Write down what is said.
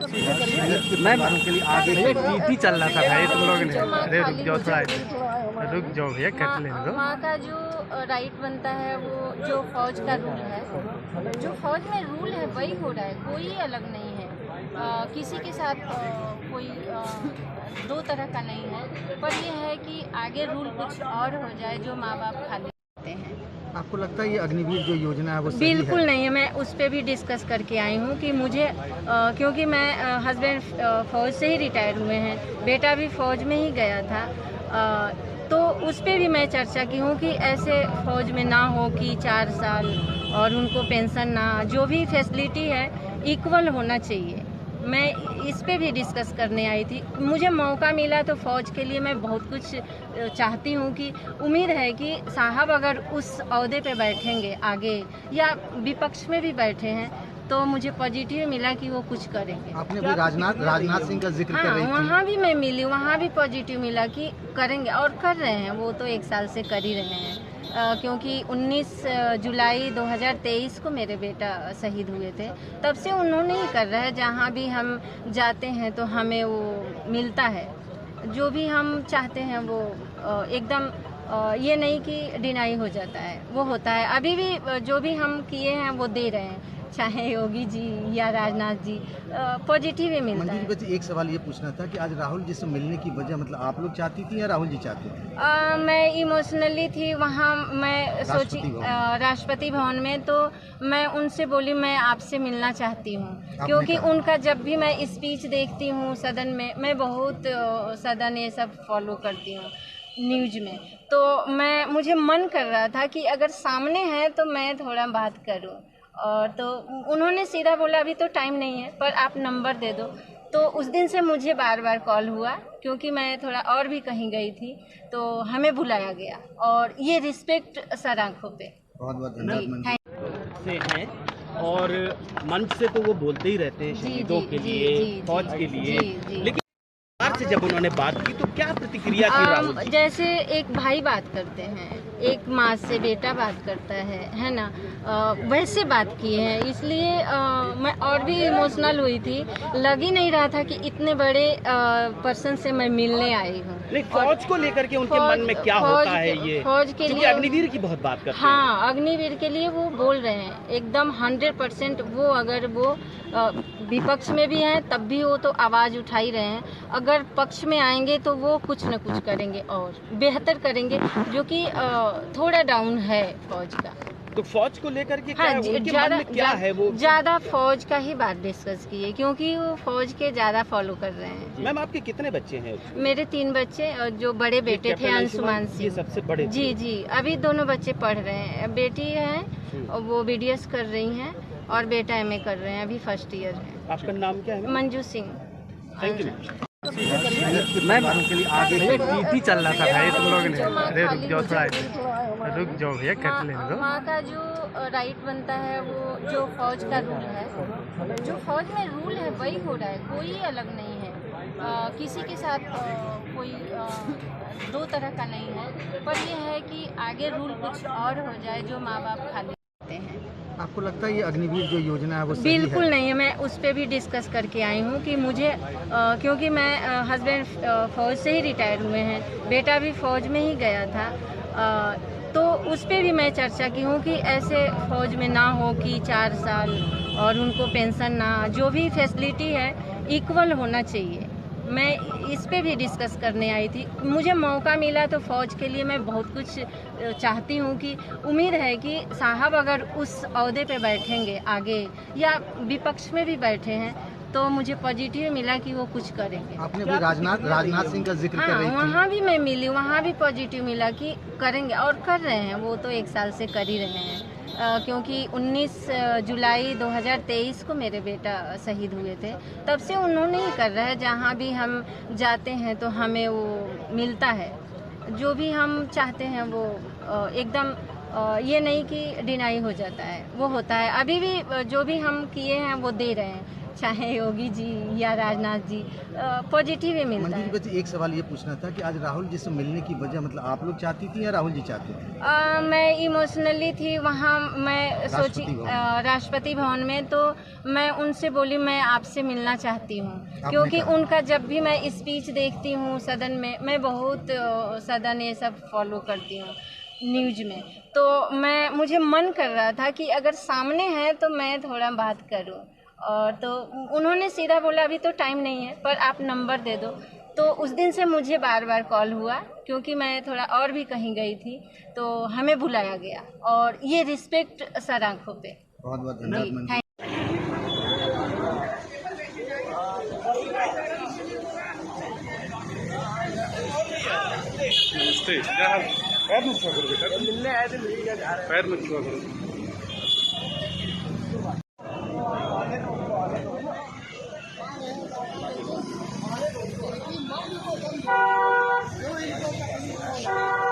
मैं के लिए आगे टीटी चल रहा था भाई, तुम लोग ने अरे रुक जाओ थोड़ा, रुक जाओ भैया, कट लेने दो। वहाँ का जो राइट बनता है वो जो फौज का रूल है, जो फौज में रूल है वही हो रहा है, कोई अलग नहीं है। किसी के साथ कोई दो तरह का नहीं है, पर यह है कि आगे रूल कुछ और हो जाए जो माँ बाप खाली करते हैं। आपको लगता है ये अग्निवीर जो योजना है वो सही बिल्कुल है? नहीं है। मैं उस पर भी डिस्कस करके आई हूँ कि मुझे क्योंकि मैं हस्बैंड फ़ौज से ही रिटायर हुए हैं, बेटा भी फ़ौज में ही गया था, तो उस पर भी मैं चर्चा की हूँ कि ऐसे फ़ौज में ना हो कि 4 साल और उनको पेंशन ना, जो भी फैसिलिटी है इक्वल होना चाहिए। मैं इस पे भी डिस्कस करने आई थी। मुझे मौका मिला तो फ़ौज के लिए मैं बहुत कुछ चाहती हूँ कि उम्मीद है कि साहब अगर उस ओहदे पे बैठेंगे आगे या विपक्ष में भी बैठे हैं तो मुझे पॉजिटिव मिला कि वो कुछ करेंगे। आपने भी राजनाथ सिंह का जिक्र कर रही थी। वहाँ भी मैं मिली, वहाँ भी पॉजिटिव मिला कि करेंगे और कर रहे हैं। वो तो 1 साल से कर ही रहे हैं, क्योंकि 19 जुलाई 2023 को मेरे बेटा शहीद हुए थे, तब से उन्होंने ही कर रहा है। जहाँ भी हम जाते हैं तो हमें वो मिलता है, जो भी हम चाहते हैं वो एकदम ये नहीं कि डिनाई हो जाता है, वो होता है। अभी भी जो भी हम किए हैं वो दे रहे हैं, चाहे योगी जी या राजनाथ जी, पॉजिटिव ही मिलता है। मंजू जी, एक सवाल ये पूछना था कि आज राहुल जी से मिलने की वजह मतलब आप लोग चाहती थी या राहुल जी चाहते थे? मैं इमोशनली थी वहाँ। मैं सोची राष्ट्रपति भवन में, तो मैं उनसे बोली मैं आपसे मिलना चाहती हूँ, क्योंकि उनका जब भी मैं स्पीच देखती हूँ सदन में, मैं बहुत सदन ये सब फॉलो करती हूँ न्यूज में, तो मुझे मन कर रहा था कि अगर सामने है तो मैं थोड़ा बात करूँ। और तो उन्होंने सीधा बोला अभी तो टाइम नहीं है, पर आप नंबर दे दो। तो उस दिन से मुझे बार बार कॉल हुआ, क्योंकि मैं थोड़ा और भी कहीं गई थी, तो हमें बुलाया गया और ये रिस्पेक्ट सर आंखों पे। बहुत बहुत धन्यवाद। से हैं और मंच से तो वो बोलते ही रहते हैं शहीदों के लिए, फौज के लिए, लेकिन बाहर से जब उन्होंने बात की तो क्या प्रतिक्रिया की राहुल जी? जैसे एक भाई बात करते हैं, एक माँ से बेटा बात करता है ना, वैसे बात किए हैं। इसलिए मैं और भी इमोशनल हुई थी। लग ही नहीं रहा था कि इतने बड़े पर्सन से मैं मिलने आई हूँ। नहीं, फौज को लेकर के उनके मन में क्या होता है ये? फौज के लिए अग्निवीर की बहुत बात करते हैं। हाँ, अग्निवीर के लिए वो बोल रहे हैं एकदम 100%। वो अगर वो विपक्ष में भी हैं तब भी वो तो आवाज़ उठा ही रहे हैं। अगर पक्ष में आएंगे तो वो कुछ न कुछ करेंगे और बेहतर करेंगे, जो कि थोड़ा डाउन है फौज का। तो फौज को लेकर के हाँ, क्या है वो? ज़्यादा फौज का ही बात डिस्कस की है, क्योंकि वो फौज के ज़्यादा फॉलो कर रहे हैं। मैम, आपके कितने बच्चे हैं? मेरे 3 बच्चे, और जो बड़े बेटे थे अंशुमान सिंह, सबसे बड़े। जी अभी दोनों बच्चे पढ़ रहे हैं। बेटी है वो BDS कर रही हैं और बेटा MA कर रहे हैं, अभी फर्स्ट ईयर है। आपका नाम क्या है? Manju Singh. Thank you ma'am. के लिए आगे टीटी चल रहा था भाई, तुम लोग ने अरे रुक जाओ थोड़ा, रुक जाओ भैया, कट लेने दो। वहाँ का जो राइट बनता है वो जो फौज का रूल है, जो फौज में रूल है वही हो रहा है, कोई अलग नहीं है। किसी के साथ कोई दो तरह का नहीं है, पर यह है कि आगे रूल कुछ और हो जाए जो माँ बाप खाली करते हैं। आपको लगता है ये अग्निवीर जो योजना है वो सही बिल्कुल है? नहीं है। मैं उस पर भी डिस्कस करके आई हूँ कि मुझे क्योंकि मैं हस्बैंड फ़ौज से ही रिटायर हुए हैं, बेटा भी फ़ौज में ही गया था, तो उस पर भी मैं चर्चा की हूँ कि ऐसे फ़ौज में ना हो कि 4 साल और उनको पेंशन ना, जो भी फैसिलिटी है इक्वल होना चाहिए। मैं इस पे भी डिस्कस करने आई थी। मुझे मौका मिला तो फ़ौज के लिए मैं बहुत कुछ चाहती हूँ कि उम्मीद है कि साहब अगर उस ओहदे पे बैठेंगे आगे या विपक्ष में भी बैठे हैं तो मुझे पॉजिटिव मिला कि वो कुछ करेंगे। आपने भी राजनाथ सिंह का जिक्र कर रही थी। वहाँ भी मैं मिली, वहाँ भी पॉजिटिव मिला कि करेंगे और कर रहे हैं। वो तो 1 साल से कर ही रहे हैं, क्योंकि 19 जुलाई 2023 को मेरे बेटा शहीद हुए थे, तब से उन्होंने ही कर रहा है। जहाँ भी हम जाते हैं तो हमें वो मिलता है, जो भी हम चाहते हैं वो एकदम ये नहीं कि डिनाई हो जाता है, वो होता है। अभी भी जो भी हम किए हैं वो दे रहे हैं, चाहे योगी जी या राजनाथ जी, पॉजिटिव ही मिलता है। मंजू जी, एक सवाल ये पूछना था कि आज राहुल जी से मिलने की वजह मतलब आप लोग चाहती थी या राहुल जी चाहते थे? मैं इमोशनली थी वहाँ, मैं सोची राष्ट्रपति भवन में, तो मैं उनसे बोली मैं आपसे मिलना चाहती हूँ, क्योंकि उनका जब भी मैं स्पीच देखती हूँ सदन में, मैं बहुत सदन ये सब फॉलो करती हूँ न्यूज में, तो मुझे मन कर रहा था कि अगर सामने है तो मैं थोड़ा बात करूं, और तो उन्होंने सीधा बोला अभी तो टाइम नहीं है, पर आप नंबर दे दो। तो उस दिन से मुझे बार बार कॉल हुआ, क्योंकि मैं थोड़ा और भी कहीं गई थी, तो हमें बुलाया गया, और ये रिस्पेक्ट सर आँखों पे। बहुत बहुत धन्यवाद। नमस्ते, क्या हाल? पैर मत छुआ करो बेटा, मिलने आए थे, पैर मत छुआ करो।